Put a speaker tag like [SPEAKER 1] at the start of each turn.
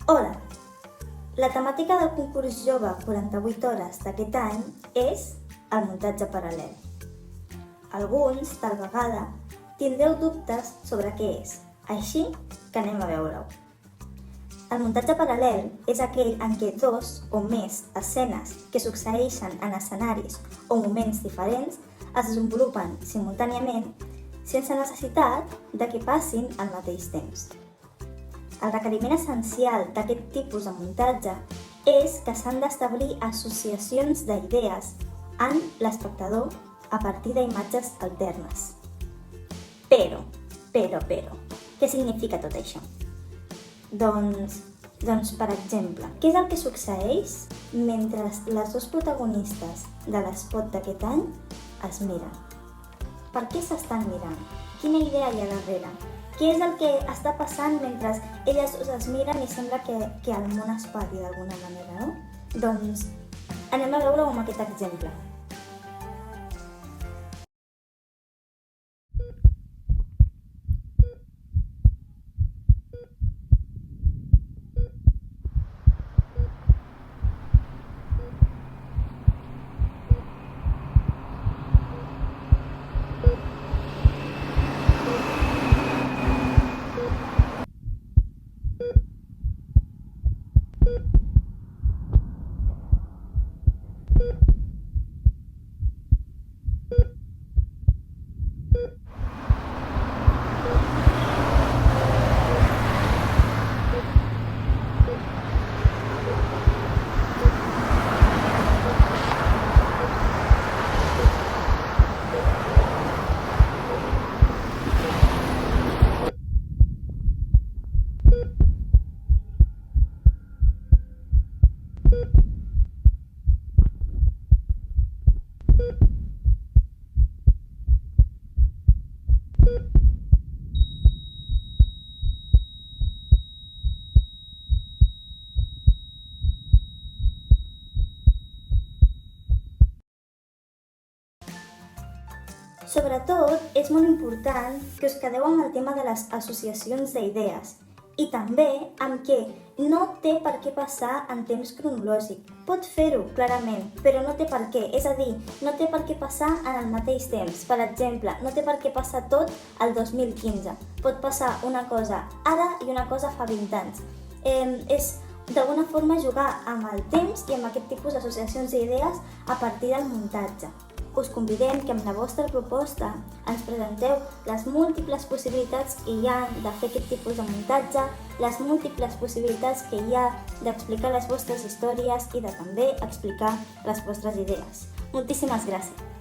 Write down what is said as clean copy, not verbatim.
[SPEAKER 1] Hola! La temàtica del concurs Jove 48 hores d'aquest any és el muntatge paral·lel. Alguns, tal vegada, tindreu dubtes sobre què és, així que anem a veure-ho. El muntatge paral·lel és aquell en què dos o més escenes que succeeixen en escenaris o moments diferents es desenvolupen simultàniament sense necessitat de que passin al mateix temps. El requeriment essencial d'aquest tipus de muntatge és que s'han d'establir associacions d'idees en l'espectador a partir d'imatges alternes. Però, què significa tot això? Doncs, per exemple, què és el que succeeix mentre les dos protagonistes de l'espot d'aquest any es miren? Per què s'estan mirant? Quina idea hi ha darrere? Què és el que està passant mentre elles es miren i sembla que el món es pari d'alguna manera, no? Doncs anem a veure-ho amb aquest exemple. Sobretot, és molt important que us quedeu amb el tema de les associacions d'idees i també amb què no té per què passar en temps cronològic. Pot fer-ho, clarament, però no té per què. És a dir, no té per què passar en el mateix temps. Per exemple, no té per què passar tot el 2015. Pot passar una cosa ara i una cosa fa 20 anys. És d'alguna forma jugar amb el temps i amb aquest tipus d'associacions d'idees a partir del muntatge. Us convidem que amb la vostra proposta ens presenteu les múltiples possibilitats que hi ha de fer aquest tipus de muntatge, les múltiples possibilitats que hi ha d'explicar les vostres històries i de també explicar les vostres idees. Moltíssimes gràcies!